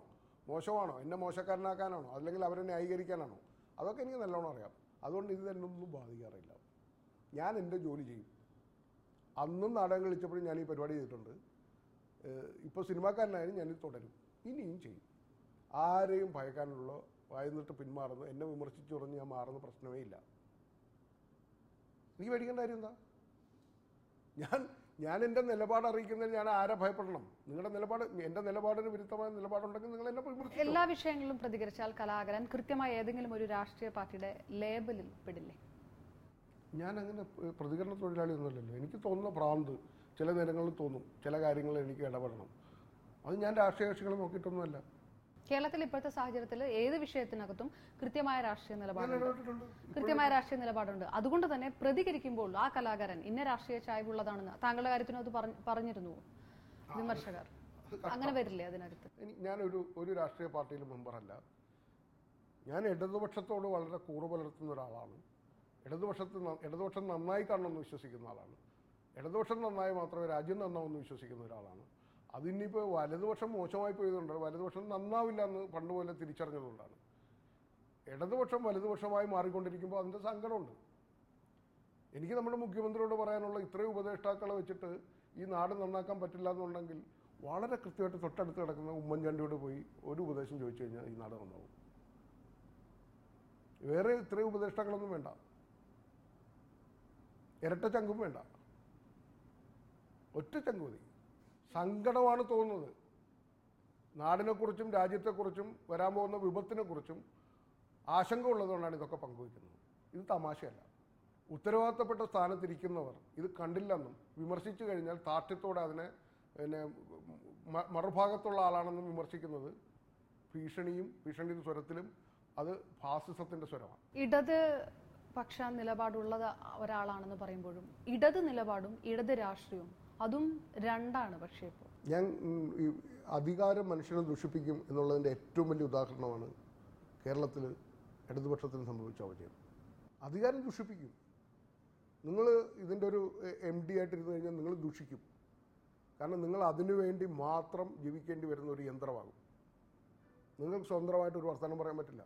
മോശമാണോ, എന്നെ മോശക്കാരനാക്കാനാണോ, അല്ലെങ്കിൽ അവരെ ന്യായീകരിക്കാനാണോ, അതൊക്കെ എനിക്ക് നല്ലോണം അറിയാം. അതുകൊണ്ട് ഇത് എന്നൊന്നും ബാധിക്കാറില്ല. ഞാൻ എൻ്റെ ജോലി ചെയ്യും. അന്നും നാടകം കളിച്ചപ്പോഴും ഞാൻ ഈ പരിപാടി ചെയ്തിട്ടുണ്ട്. ഇപ്പോൾ സിനിമാക്കാരനായാലും ഞാനിത് തുടരും, ഇനിയും ചെയ്യും. ആരെയും ഭയക്കാനുള്ള വായന്നിട്ട് പിന്മാറുന്നു, എന്നെ വിമർശിച്ചു പറഞ്ഞ് ഞാൻ മാറുന്ന പ്രശ്നമേ ഇല്ല. എനിക്ക് പേടിക്കേണ്ട കാര്യം എന്താ? ഞാൻ എൻ്റെ നിലപാട് അറിയിക്കുന്നതിൽ ഞാൻ ആരെ ഭയപ്പെടണം? നിങ്ങളുടെ നിലപാട്, എൻ്റെ നിലപാടിന് വിരുദ്ധമായ നിലപാടുണ്ടെങ്കിൽ നിങ്ങൾ എന്നെ വിമർശിക്കും. എല്ലാ വിഷയങ്ങളിലും പ്രതികരിച്ചാൽ കലാകാരൻ കൃത്യമായി ഏതെങ്കിലും ഒരു രാഷ്ട്രീയ പാർട്ടിയുടെ ലേബലിൽ പെടില്ലേ? ഞാൻ അങ്ങനെ പ്രതികരണ തൊഴിലാളിയൊന്നുമല്ലല്ലോ. എനിക്ക് തോന്നുന്ന ഭ്രാന്ത് ചില നേരങ്ങളിൽ തോന്നും, ചില കാര്യങ്ങളിൽ എനിക്ക് ഇടപെടണം. അത് ഞാൻ രാഷ്ട്രീയ കക്ഷികളെ നോക്കിയിട്ടൊന്നുമല്ല. കേരളത്തിൽ ഇപ്പോഴത്തെ സാഹചര്യത്തിൽ ഏത് വിഷയത്തിനകത്തും കൃത്യമായ രാഷ്ട്രീയ നിലപാടുണ്ട്. അതുകൊണ്ട് തന്നെ പ്രതികരിക്കുമ്പോൾ ആ കലാകാരൻ ഇന്ന രാഷ്ട്രീയ ചായ്വുള്ളതാണെന്ന് താങ്കളുടെ കാര്യത്തിനും അത് പറഞ്ഞിരുന്നു വിമർശകർ. അങ്ങനെ വരില്ലേ അതിനകത്ത്? ഞാനൊരു രാഷ്ട്രീയ പാർട്ടിയിലും മെമ്പറല്ല. ഞാൻ ഇടതുപക്ഷത്തോട് വളരെ കൂറ് പുലർത്തുന്ന ഒരാളാണ്. ഇടതുപക്ഷം നന്നായി കാണണമെന്ന് വിശ്വസിക്കുന്ന ആളാണ്. ഇടതുപക്ഷം നന്നായി മാത്രമേ രാജ്യം നന്നാവുമെന്ന് വിശ്വസിക്കുന്ന ഒരാളാണ്. അതിനിപ്പോൾ വലതുപക്ഷം മോശമായി പോയതുകൊണ്ട് വലതുപക്ഷം നന്നാവില്ല എന്ന് പണ്ടുപോലെ തിരിച്ചറിഞ്ഞതുകൊണ്ടാണ്. ഇടതുപക്ഷം വലതുപക്ഷമായി മാറിക്കൊണ്ടിരിക്കുമ്പോൾ അതിൻ്റെ സങ്കടമുണ്ട്. എനിക്ക് നമ്മുടെ മുഖ്യമന്ത്രിയോട് പറയാനുള്ള ഇത്രയും ഉപദേഷ്ടാക്കളെ വെച്ചിട്ട് ഈ നാട് നന്നാക്കാൻ പറ്റില്ല എന്നുണ്ടെങ്കിൽ വളരെ കൃത്യമായിട്ട് തൊട്ടടുത്ത് കിടക്കുന്ന ഉമ്മൻചാണ്ടിയോട് പോയി ഒരു ഉപദേശം ചോദിച്ചു കഴിഞ്ഞാൽ ഈ നാട് നന്നാവും. വേറെ ഇത്രയും ഉപദേഷ്ടാക്കളൊന്നും വേണ്ട, ഇരട്ട ചങ്കും വേണ്ട, ഒറ്റ ചങ്ക് മതി. സങ്കടമാണ് തോന്നുന്നത്. നാടിനെക്കുറിച്ചും രാജ്യത്തെക്കുറിച്ചും വരാൻ പോകുന്ന വിപത്തിനെക്കുറിച്ചും ആശങ്ക ഉള്ളതുകൊണ്ടാണ് ഇതൊക്കെ പങ്കുവയ്ക്കുന്നത്. ഇത് തമാശയല്ല. ഉത്തരവാദിത്തപ്പെട്ട സ്ഥാനത്തിരിക്കുന്നവർ ഇത് കണ്ടില്ലെന്നും വിമർശിച്ചു കഴിഞ്ഞാൽ താഠ്യത്തോടെ അതിനെ മറുഭാഗത്തുള്ള ആളാണെന്നും വിമർശിക്കുന്നത് ഭീഷണിയുടെ സ്വരത്തിലും അത് ഫാസിസത്തിൻ്റെ സ്വരമാണ്. ഇടത് പക്ഷ നിലപാടുള്ള ഒരാളാണെന്ന് പറയുമ്പോഴും ഇടത് നിലപാടും ഇടത് രാഷ്ട്രീയവും അതും രണ്ടാണ്. പക്ഷേ ഇപ്പോൾ ഞാൻ ഈ അധികാരം മനുഷ്യനെ ദുഷിപ്പിക്കും എന്നുള്ളതിൻ്റെ ഏറ്റവും വലിയ ഉദാഹരണമാണ് കേരളത്തിൽ ഇടതുപക്ഷത്തിന് സംഭവിച്ച അവജയം. അധികാരം ദുഷിപ്പിക്കും. നിങ്ങൾ ഇതിൻ്റെ ഒരു MD ആയിട്ടിരുന്നു കഴിഞ്ഞാൽ നിങ്ങൾ ദുഷിക്കും. കാരണം നിങ്ങൾ അതിനു വേണ്ടി മാത്രം ജീവിക്കേണ്ടി വരുന്ന ഒരു യന്ത്രമാകും. നിങ്ങൾക്ക് സ്വതന്ത്രമായിട്ട് ഒരു വർത്തമാനം പറയാൻ പറ്റില്ല.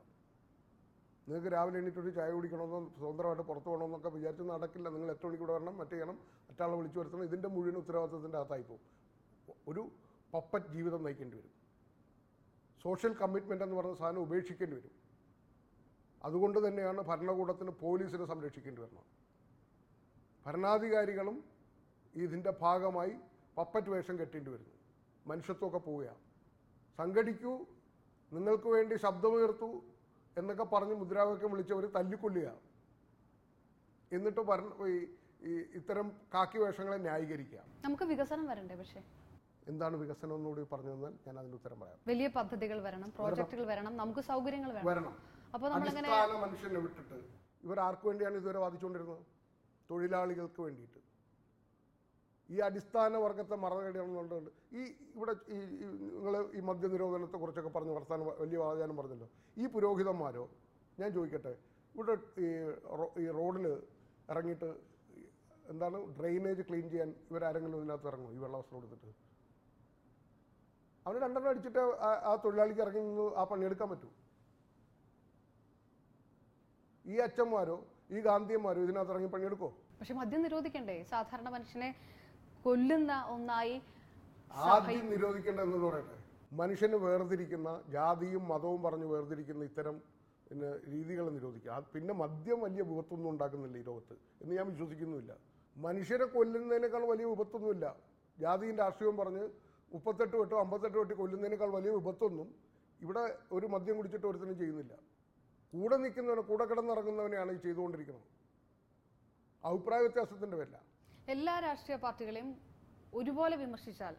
നിങ്ങൾക്ക് രാവിലെ എണീറ്റൊരു ചായ കുടിക്കണമെന്നോ സ്വതന്ത്രമായിട്ട് പുറത്ത് പോകണമെന്നൊക്കെ വിചാരിച്ച് നടക്കില്ല. നിങ്ങൾ എത്ര മണിക്ക് കൂടെ വരണം, മറ്റേ ചെയ്യണം, മറ്റാളെ വിളിച്ചു വരുത്തണം. ഇതിൻ്റെ മുഴുവൻ ഉത്തരവാദിത്വത്തിൻ്റെ അകത്തായി പോകും. ഒരു പപ്പറ്റ് ജീവിതം നയിക്കേണ്ടി വരും. സോഷ്യൽ കമ്മിറ്റ്മെൻ്റ് എന്ന് പറയുന്ന സാധനം ഉപേക്ഷിക്കേണ്ടി വരും. അതുകൊണ്ട് തന്നെയാണ് ഭരണകൂടത്തിന് പോലീസിനെ സംരക്ഷിക്കേണ്ടി വരുന്നത്. ഭരണാധികാരികളും ഇതിൻ്റെ ഭാഗമായി പപ്പറ്റ് വേഷം കെട്ടേണ്ടി വരുന്നു. മനുഷ്യത്വമൊക്കെ പോവുകയാണ്. സംഘടിക്കൂ, നിങ്ങൾക്ക് വേണ്ടി ശബ്ദമുയർത്തൂ എന്നൊക്കെ പറഞ്ഞ് മുദ്രാവാക്യം വിളിച്ചവർ തല്ലിക്കൊല്ലുക. എന്നിട്ട് ഇത്തരം കാക്കി വേഷങ്ങളെ ന്യായീകരിക്കുക. നമുക്ക് വികസനം വരണ്ടേ? പക്ഷേ എന്താണ് വികസനം എന്നുകൂടി പറഞ്ഞു തന്നാൽ ഞാൻ അതിന് ഉത്തരം പറയാം. വലിയ പദ്ധതികൾ വരണം, പ്രോജക്റ്റുകൾ വരണം, നമുക്ക് സൗകര്യങ്ങൾ വരണം. അപ്പോൾ നമ്മളെങ്ങനെ മനുഷ്യനെ വിട്ടിട്ട് ഇവർ ആർക്ക് വേണ്ടിയാണ് ഇതുവരെ വാദിച്ചുകൊണ്ടിരുന്നത്? തൊഴിലാളികൾക്ക് വേണ്ടിയിട്ട്. ഈ അടിസ്ഥാന വർഗത്തെ മറകടിയാണെന്നുള്ളത് ഇവിടെ നിങ്ങൾ ഈ മദ്യനിരോധനത്തെ കുറിച്ചൊക്കെ പറഞ്ഞ് വർത്താനം വലിയ വാചാനം പറഞ്ഞല്ലോ. ഈ പുരോഹിതന്മാരോ, ഞാൻ ചോദിക്കട്ടെ, ഇവിടെ ഈ റോഡിൽ ഇറങ്ങിയിട്ട് എന്താണ് ഡ്രെയിനേജ് ക്ലീൻ ചെയ്യാൻ ഇവരാരെങ്കിലും ഇതിനകത്ത് ഇറങ്ങും? ഈ വെള്ളവസ്ത്രം കൊടുത്തിട്ട് അവന് 2 അടിച്ചിട്ട് ആ തൊഴിലാളിക്ക് ഇറങ്ങി നിന്ന് ആ പണിയെടുക്കാൻ പറ്റൂ? ഈ അച്ഛന്മാരോ ഈ ഗാന്ധിയന്മാരോ ഇതിനകത്ത് ഇറങ്ങി പണിയെടുക്കോ? പക്ഷെ മദ്യം നിരോധിക്കണ്ടേ? സാധാരണ മനുഷ്യനെ കൊല്ലുന്ന ഒന്നായി ആദ്യം നിരോധിക്കേണ്ടതെന്ന് പറയട്ടെ. മനുഷ്യന് വേർതിരിക്കുന്ന, ജാതിയും മതവും പറഞ്ഞ് വേർതിരിക്കുന്ന ഇത്തരം രീതികൾ നിരോധിക്കുക. പിന്നെ മദ്യം വലിയ വിപത്തൊന്നും ഉണ്ടാക്കുന്നില്ല ഈ ലോകത്ത് എന്ന് ഞാൻ വിശ്വസിക്കുന്നുമില്ല. മനുഷ്യരെ കൊല്ലുന്നതിനേക്കാൾ വലിയ വിപത്തൊന്നുമില്ല. ജാതിയും രാഷ്ട്രീയവും പറഞ്ഞ് 38 വെട്ടോ 58 വെട്ടി കൊല്ലുന്നതിനേക്കാൾ വലിയ വിപത്തൊന്നും ഇവിടെ ഒരു മദ്യം കുടിച്ചിട്ട് ഒരുത്തനും ചെയ്യുന്നില്ല. കൂടെ നിൽക്കുന്നവനെ, കൂടെ കിടന്നിറങ്ങുന്നവനെയാണ് ഈ ചെയ്തുകൊണ്ടിരിക്കുന്നത്. അഭിപ്രായ വ്യത്യാസത്തിൻ്റെ പേരില്ല. എല്ലാ രാഷ്ട്രീയ പാർട്ടികളെയും ഒരുപോലെ വിമർശിച്ചാൽ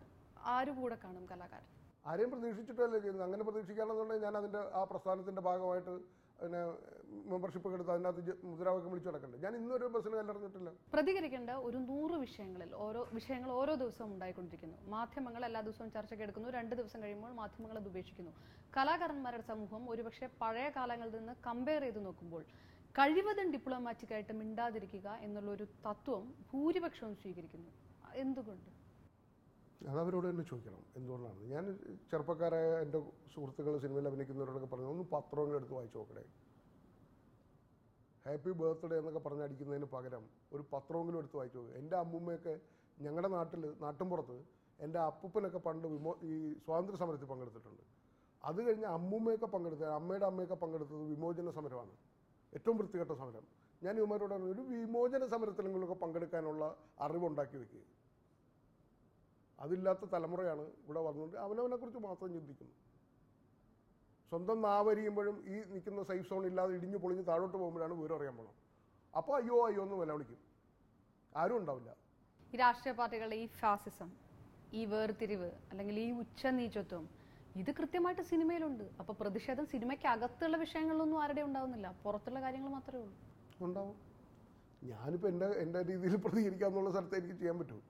ആര് കൂടെ കാണും? കലാകാരൻ ആരെയും പ്രതീക്ഷിച്ചിട്ടല്ലേ ചെയ്യുന്നത്. അങ്ങനെ പ്രതീക്ഷിക്കുകയാണെന്നുണ്ടെങ്കിൽ ഞാൻ അതിൻ്റെ ആ പ്രസ്ഥാനത്തിൻ്റെ ഭാഗമായിട്ട് പിന്നെ മെമ്പർഷിപ്പ് എടുത്ത് അതിനകത്ത് മുദ്രാവാക്യം വിളിച്ചു നടക്കണ്ടേ? ഞാൻ ഇന്നൊരു ബസ്സിന് കല്ലെറിഞ്ഞിട്ടില്ല. പ്രതികരിക്കേണ്ട ഒരു 100 വിഷയങ്ങളിൽ ഓരോ ദിവസവും ഉണ്ടായിക്കൊണ്ടിരിക്കുന്നു. മാധ്യമങ്ങൾ എല്ലാ ദിവസവും ചർച്ചയ്ക്ക് എടുക്കുന്നു. 2 ദിവസം കഴിയുമ്പോൾ മാധ്യമങ്ങൾ അത് ഉപേക്ഷിക്കുന്നു. കലാകാരന്മാരുടെ സമൂഹം ഒരുപക്ഷെ പഴയ കാലങ്ങളിൽ നിന്ന് കമ്പയർ ചെയ്ത് നോക്കുമ്പോൾ കഴിവതും ഡിപ്ലോമാറ്റിക്കായിട്ട് മിണ്ടാതിരിക്കുക എന്നുള്ളൊരു തത്വം ഭൂരിപക്ഷവും സ്വീകരിക്കുന്നു. എന്തുകൊണ്ട്? അതവരോട് തന്നെ ചോദിക്കണം എന്തുകൊണ്ടാണ്. ഞാൻ ചെറുപ്പക്കാരായ എൻ്റെ സുഹൃത്തുക്കൾ സിനിമയിൽ അഭിനയിക്കുന്നവരോടൊക്കെ പറഞ്ഞു, ഒന്ന് പത്രങ്ങൾ എടുത്ത് വായിച്ചു നോക്കണേ. ഹാപ്പി ബർത്ത്ഡേ എന്നൊക്കെ പറഞ്ഞടിക്കുന്നതിന് പകരം ഒരു പത്രമെങ്കിലും എടുത്ത് വായിച്ചു നോക്കുക. എൻ്റെ അമ്മൂമ്മയൊക്കെ ഞങ്ങളുടെ നാട്ടിൻപുറത്ത് എൻ്റെ അപ്പൂപ്പനൊക്കെ പണ്ട് ഈ സ്വാതന്ത്ര്യ സമരത്തിൽ പങ്കെടുത്തിട്ടുണ്ട്. അത് കഴിഞ്ഞ് അമ്മൂമ്മയൊക്കെ അമ്മയുടെ അമ്മയൊക്കെ പങ്കെടുത്തത് വിമോചന സമരമാണ്. ഏറ്റവും വൃത്തികെട്ട സമരം. ഞാൻ ഇവന്മാരോട് പറഞ്ഞു, ഒരു വിമോചന സമരത്തിലെങ്കിലൊക്കെ പങ്കെടുക്കാനുള്ള അറിവുണ്ടാക്കി വെക്കുക. അതില്ലാത്ത തലമുറയാണ് ഇവിടെ വന്നുകൊണ്ട് അവനവനെക്കുറിച്ച് മാത്രം ചിന്തിക്കുന്നു. സ്വന്തം നാവരിയുമ്പോഴും ഈ നിൽക്കുന്ന സേഫ് സോൺ ഇല്ലാതെ ഇടിഞ്ഞു പൊളിഞ്ഞ് താഴോട്ട് പോകുമ്പോഴാണ് വിവരം അറിയാൻ പോകണം. അപ്പോൾ അയ്യോ എന്ന് വില വിളിക്കും. ആരും ഉണ്ടാവില്ല. ഈ രാഷ്ട്രീയ പാർട്ടികളുടെ ഈ ഫാസിസം, ഈ വേർതിരിവ്, അല്ലെങ്കിൽ ഈ ഉച്ചനീചത്വം, ഇത് കൃത്യമായിട്ട് സിനിമയിലുണ്ട്. അപ്പോൾ പ്രതിഷേധം സിനിമയ്ക്ക് അകത്തുള്ള വിഷയങ്ങളിലൊന്നും ആരുടെ ഉണ്ടാവുന്നില്ല, പുറത്തുള്ള കാര്യങ്ങൾ മാത്രമേ ഉള്ളൂ. ഉണ്ടാവും. ഞാനിപ്പോൾ എൻ്റെ രീതിയിൽ പ്രതികരിക്കാമെന്നുള്ള സ്ഥലത്ത് എനിക്ക് ചെയ്യാൻ പറ്റും.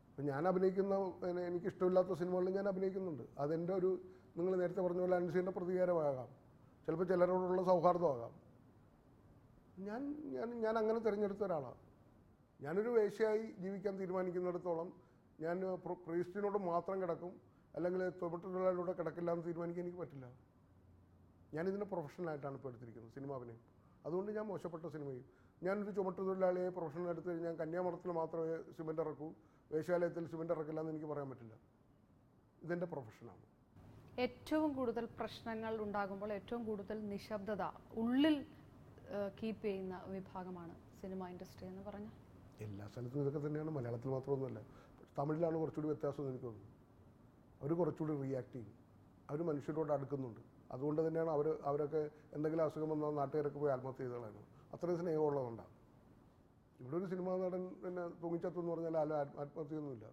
അപ്പം ഞാൻ അഭിനയിക്കുന്ന എനിക്കിഷ്ടമില്ലാത്ത സിനിമകളിൽ ഞാൻ അഭിനയിക്കുന്നുണ്ട്. അതെൻ്റെ ഒരു, നിങ്ങൾ നേരത്തെ പറഞ്ഞ പോലെ അനുസരിച്ച പ്രതികാരമാകാം, ചിലപ്പോൾ ചിലരോടുള്ള സൗഹാർദ്ദമാകാം. ഞാൻ അങ്ങനെ തിരഞ്ഞെടുത്ത ഒരാളാണ്. ഞാനൊരു വേശ്യയായി ജീവിക്കാൻ തീരുമാനിക്കുന്നിടത്തോളം ഞാൻ പ്രീസ്റ്റിനോട് മാത്രം കിടക്കും, അല്ലെങ്കിൽ തൊഴിലാളിയോടെ കിടക്കില്ല എന്ന് തീരുമാനിക്കാൻ എനിക്ക് പറ്റില്ല. ഞാനിതിനെ പ്രൊഫഷണലായിട്ടാണ് ഇപ്പോൾ എടുത്തിരിക്കുന്നത്, സിനിമ അഭിനയം. അതുകൊണ്ട് ഞാൻ മോശപ്പെട്ട സിനിമയും, ഞാനൊരു ചുമട്ടുതൊഴിലാളിയെ പ്രൊഫഷണൽ എടുത്തു കഴിഞ്ഞാൽ കന്യാമറത്തിൽ മാത്രമേ സിമെൻ്റ് ഇറക്കൂ, വേശ്യാലയത്തിൽ സിമെൻ്റ് ഇറക്കില്ല എന്ന് എനിക്ക് പറയാൻ പറ്റില്ല. ഇതെൻ്റെ പ്രൊഫഷനാണ്. ഏറ്റവും കൂടുതൽ പ്രശ്നങ്ങൾ ഉണ്ടാകുമ്പോൾ ഏറ്റവും കൂടുതൽ നിശബ്ദത ഉള്ളിൽ കീപ്പ് ചെയ്യുന്ന വിഭാഗമാണ് സിനിമ ഇൻഡസ്ട്രി എന്ന് പറഞ്ഞാൽ. എല്ലാ സ്ഥലത്തും ഇതൊക്കെ തന്നെയാണ്. മലയാളത്തിൽ മാത്രമൊന്നുമല്ല. തമിഴിലാണ് കുറച്ചുകൂടി വ്യത്യാസം എനിക്ക് തോന്നുന്നു. അവർ കുറച്ചുകൂടി റിയാക്ട് ചെയ്യും. അവർ മനുഷ്യരോട് അടുക്കുന്നുണ്ട്. അതുകൊണ്ട് തന്നെയാണ് അവരൊക്കെ എന്തെങ്കിലും അസുഖം വന്നാൽ നാട്ടുകാരൊക്കെ പോയി ആത്മഹത്യ ചെയ്തതാണ്. അത്രയും സ്നേഹമുള്ളതുകൊണ്ടാണ്. ഇവിടെ ഒരു സിനിമാ നടൻ പിന്നെ തൂങ്ങിച്ചത്തെന്ന് പറഞ്ഞാൽ ആത്മഹത്യയൊന്നുമില്ല.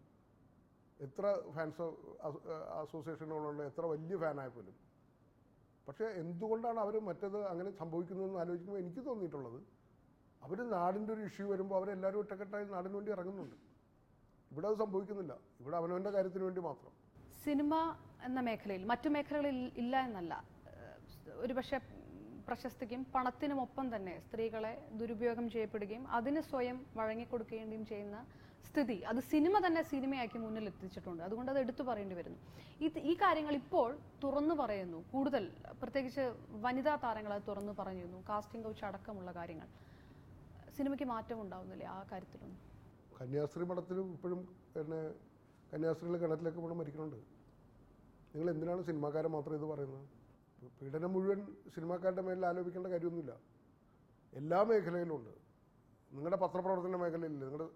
എത്ര ഫാൻസ് അസോസിയേഷനുകളുണ്ട്, എത്ര വലിയ ഫാനായ പോലും. പക്ഷേ എന്തുകൊണ്ടാണ് അവർ മറ്റത് അങ്ങനെ സംഭവിക്കുന്നതെന്ന് ആലോചിക്കുമ്പോൾ എനിക്ക് തോന്നിയിട്ടുള്ളത്, അവർ നാടിൻ്റെ ഒരു ഇഷ്യൂ വരുമ്പോൾ അവരെല്ലാവരും ഒറ്റക്കെട്ടായി നാടിന് വേണ്ടി ഇറങ്ങുന്നുണ്ട്. ഇവിടെ അത് സംഭവിക്കുന്നില്ല. ഇവിടെ അവനവൻ്റെ കാര്യത്തിന് വേണ്ടി മാത്രം. സിനിമ എന്ന മേഖലയിൽ മറ്റു മേഖലകളിൽ ഇല്ല എന്നല്ല, ഒരുപക്ഷെ പ്രശസ്തിക്കും പണത്തിനുമൊപ്പം തന്നെ സ്ത്രീകളെ ദുരുപയോഗം ചെയ്യപ്പെടുകയും അതിന് സ്വയം വഴങ്ങിക്കൊടുക്കുകയും ചെയ്യുന്ന സ്ഥിതി അത് സിനിമ തന്നെ സിനിമയാക്കി മുന്നിൽ എത്തിച്ചിട്ടുണ്ട്. അതുകൊണ്ട് അത് എടുത്തു പറയേണ്ടി വരുന്നു. ഈ കാര്യങ്ങൾ ഇപ്പോൾ തുറന്നു പറയുന്നു. കൂടുതൽ പ്രത്യേകിച്ച് വനിതാ താരങ്ങൾ അത് തുറന്നു പറയുന്നു. കാസ്റ്റിംഗ് കൗച്ച് അടക്കമുള്ള കാര്യങ്ങൾ. സിനിമയ്ക്ക് മാറ്റം ഉണ്ടാവുന്നില്ലേ ആ കാര്യത്തിലൊന്നും? കന്യാസ്ത്രീ പടത്തിലും ഇപ്പോഴും പിന്നെ കന്യാസ്ത്രീകൾ കിണറ്റിലൊക്കെ പോകണം മരിക്കുന്നുണ്ട്. നിങ്ങൾ എന്തിനാണ് സിനിമാക്കാരെ മാത്രം ഇത് പറയുന്നത്? പീഡനം മുഴുവൻ സിനിമാക്കാരുടെ മേലിൽ ആലോചിക്കേണ്ട കാര്യമൊന്നുമില്ല. എല്ലാ മേഖലയിലും ഉണ്ട്. നിങ്ങളുടെ പത്രപ്രവർത്തന മേഖലയിലില്ലേ, നിങ്ങളുടെ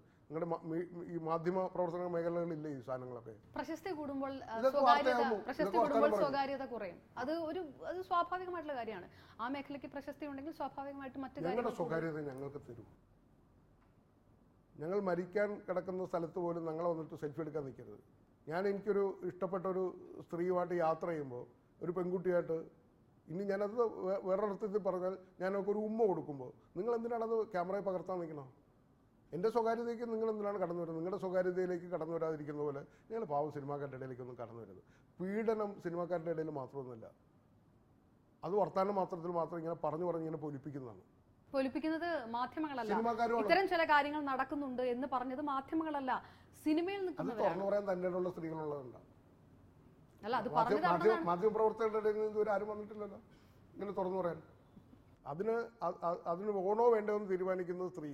ഈ മാധ്യമ പ്രവർത്തന മേഖലകളിലില്ലേ ഈ സാധനങ്ങളൊക്കെ? പ്രശസ്തി കൂടുമ്പോൾ സ്വകാര്യത കുറയും. അത് സ്വാഭാവികമായിട്ടുള്ള കാര്യമാണ്. ആ മേഖലയ്ക്ക് പ്രശസ്തി ഉണ്ടെങ്കിൽ സ്വാഭാവികമായിട്ട് മറ്റു ഞങ്ങളുടെ സ്വകാര്യത ഞങ്ങൾക്ക് തരൂ. ഞങ്ങൾ മരിക്കാൻ കിടക്കുന്ന സ്ഥലത്ത് പോലും ഞങ്ങളെ വന്നിട്ട് സെൽഫി എടുക്കാൻ നിൽക്കരുത്. എനിക്കൊരു ഇഷ്ടപ്പെട്ട ഒരു സ്ത്രീയുമായിട്ട് യാത്ര ചെയ്യുമ്പോൾ, ഒരു പെൺകുട്ടിയായിട്ട്, ഇനി ഞാനത് വേറൊരിടത്തിൽ പറഞ്ഞാൽ ഞാനൊക്കെ ഒരു ഉമ്മ കൊടുക്കുമ്പോൾ നിങ്ങൾ എന്തിനാണത് ക്യാമറയിൽ പകർത്താൻ നിൽക്കണം? എൻ്റെ സ്വകാര്യതയ്ക്ക് നിങ്ങൾ എന്തിനാണ് കടന്നു വരുന്നത്? നിങ്ങളുടെ സ്വകാര്യതയിലേക്ക് കടന്നു വരാതിരിക്കുന്ന പോലെ നിങ്ങൾ പാവം സിനിമാക്കാരുടെ ഇടയിലേക്കൊന്നും കടന്നു വരുന്നത്. പീഡനം സിനിമാക്കാരുടെ ഇടയിൽ മാത്രമൊന്നുമില്ല. അത് വർത്തമാന മാത്രത്തിൽ മാത്രം ഇങ്ങനെ പറഞ്ഞു ഇങ്ങനെ പൊലിപ്പിക്കുന്നതാണ്. പൊലിപ്പിക്കുന്നത് മാധ്യമങ്ങളല്ല. ഇത്തരം ചില കാര്യങ്ങൾ നടക്കുന്നുണ്ട് എന്ന് പറഞ്ഞത് മാധ്യമങ്ങളല്ല, സിനിമയിൽ നിൽക്കുന്നവരാണ്. തുറന്നു പറയാൻ തന്നെയുള്ള സ്ത്രീകളുള്ളതുണ്ടാവും. അല്ല, അത് മാധ്യമപ്രവർത്തകരുടെ ഇടയിൽ നിന്ന് ഇതുവരെ ആരും വന്നിട്ടില്ലല്ലോ ഇങ്ങനെ തുറന്നു പറയാൻ. അതിന് ഓണോ വേണ്ടോ എന്ന് തീരുമാനിക്കുന്നത് സ്ത്രീ.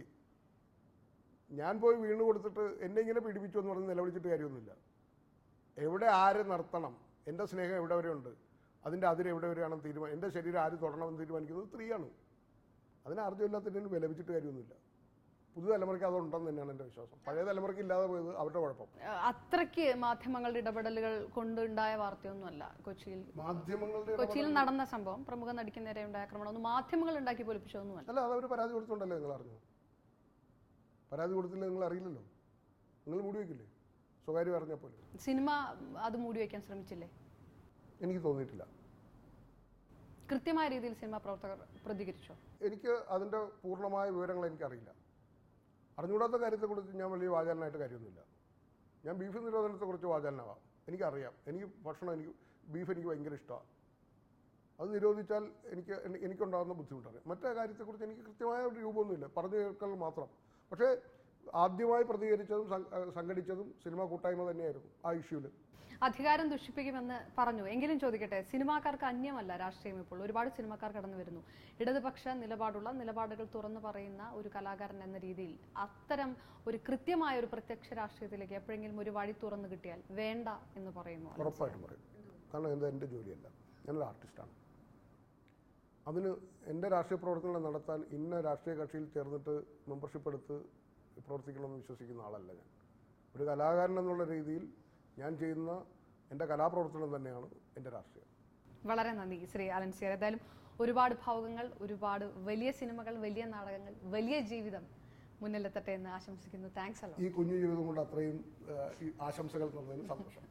ഞാൻ പോയി വീണ് കൊടുത്തിട്ട് എന്നെ ഇങ്ങനെ പീഡിപ്പിച്ചു എന്ന് പറഞ്ഞ് നിലവിളിച്ചിട്ട് കാര്യമൊന്നുമില്ല. എവിടെ ആര് നിർത്തണം, എൻ്റെ സ്നേഹം എവിടെ വരെ ഉണ്ട്, അതിൻ്റെ അതിര് എവിടെ വരെയാണെന്ന് എൻ്റെ ശരീരം ആര് തൊടണമെന്ന് തീരുമാനിക്കുന്നത് സ്ത്രീയാണ്. അതിന് ആർജ്ജമില്ലാത്തതിന് വിലപിച്ചിട്ട് കാര്യമൊന്നുമില്ല. പുതിയ തലമുറയ്ക്ക് അതുണ്ടെന്ന് തന്നെയാണ് എൻ്റെ വിശ്വാസം. പഴയ തലമുറയ്ക്ക് ഇല്ലാതെ പോയത് അവരുടെ കുഴപ്പം. അത്രയ്ക്ക് മാധ്യമങ്ങളുടെ ഇടപെടലുകൾ കൊണ്ടുണ്ടായ വാർത്തയൊന്നുമല്ല കൊച്ചിയിൽ നടന്ന സംഭവം. പ്രമുഖ നടിക്ക് നേരെ ഉണ്ടായ ആക്രമണം ഒന്നും മാധ്യമങ്ങൾ ഉണ്ടാക്കി പൊലിപ്പിച്ചതൊന്നുമല്ല. അല്ല, അതവർ പരാതി കൊടുത്തുണ്ടല്ലോ. നിങ്ങൾ അറിഞ്ഞു? പരാതി കൊടുത്തില്ല നിങ്ങൾ അറിയില്ലല്ലോ. നിങ്ങൾ മൂടി വയ്ക്കില്ലേ സ്വകാര്യം അറിഞ്ഞപ്പോൾ? സിനിമ അത് മൂടി വയ്ക്കാൻ ശ്രമിച്ചില്ലേ? എനിക്ക് തോന്നിയിട്ടില്ല. കൃത്യമായ രീതിയിൽ സിനിമാ പ്രവർത്തകർ പ്രതികരിച്ചോ? എനിക്ക് അതിൻ്റെ പൂർണ്ണമായ വിവരങ്ങൾ എനിക്കറിയില്ല. അറിഞ്ഞുകൂടാത്ത കാര്യത്തെക്കുറിച്ച് ഞാൻ വലിയ വാചാലനായിട്ട് കാര്യമൊന്നുമില്ല. ഞാൻ ബീഫ് നിരോധനത്തെക്കുറിച്ച് വാചാലനാവാം. എനിക്കറിയാം. ബീഫ് എനിക്ക് ഭയങ്കര ഇഷ്ടമാണ്. അത് നിരോധിച്ചാൽ എനിക്കുണ്ടാകുന്ന ബുദ്ധിമുട്ടറിയാം. മറ്റേ കാര്യത്തെക്കുറിച്ച് എനിക്ക് കൃത്യമായ ഒരു രൂപമൊന്നുമില്ല. പറഞ്ഞു കേൾക്കൽ മാത്രം. പക്ഷേ ആദ്യമായി പ്രതികരിച്ചതും സംഘടിച്ചതും സിനിമാ കൂട്ടായ്മ തന്നെയായിരുന്നു ആ ഇഷ്യൂവിൽ. അധികാരം ദുഷിപ്പിക്കുമെന്ന് പറഞ്ഞു. എങ്കിലും ചോദിക്കട്ടെ, സിനിമാക്കാർക്ക് അന്യമല്ല രാഷ്ട്രീയം. ഇപ്പോൾ ഒരുപാട് സിനിമാക്കാർ കടന്നു വരുന്നു. ഇടതുപക്ഷ നിലപാടുകൾ തുറന്നു പറയുന്ന ഒരു കലാകാരൻ എന്ന രീതിയിൽ അത്തരം ഒരു കൃത്യമായ ഒരു പ്രത്യക്ഷ രാഷ്ട്രീയത്തിലേക്ക് എപ്പോഴെങ്കിലും ഒരു വഴി തുറന്നു കിട്ടിയാൽ വേണ്ട എന്ന് പറയുന്നു? ഉറപ്പായിട്ടും പറയും. കാരണം എന്താ, എൻ്റെ ജോലിയല്ല. ഞാനൊരു ആർട്ടിസ്റ്റാണ്. അതിന് എൻ്റെ രാഷ്ട്രീയ പ്രവർത്തനങ്ങൾ നടത്താൻ ഇന്ന രാഷ്ട്രീയ കക്ഷിയിൽ ചേർന്നിട്ട് മെമ്പർഷിപ്പ് എടുത്ത് പ്രവർത്തിക്കണമെന്ന് വിശ്വസിക്കുന്ന ആളല്ല ഞാൻ. ഒരു കലാകാരൻ എന്നുള്ള രീതിയിൽ ഞാൻ ചെയ്യുന്ന എൻ്റെ കലാപ്രവർത്തനം തന്നെയാണ് എൻ്റെ രാഷ്ട്രീയം. വളരെ നന്ദി ശ്രീ അലൻ സിയർ. ഏതായാലും ഒരുപാട് ഭാവുകങ്ങൾ, ഒരുപാട് വലിയ സിനിമകൾ, വലിയ നാടകങ്ങൾ, വലിയ ജീവിതം മുന്നിലെത്തട്ടെ എന്ന് ആശംസിക്കുന്നു. താങ്ക്സ് അല്ലോ. ഈ കുഞ്ഞു ജീവിതം കൊണ്ട് അത്രയും ആശംസകൾ തന്നതിന് സന്തോഷം.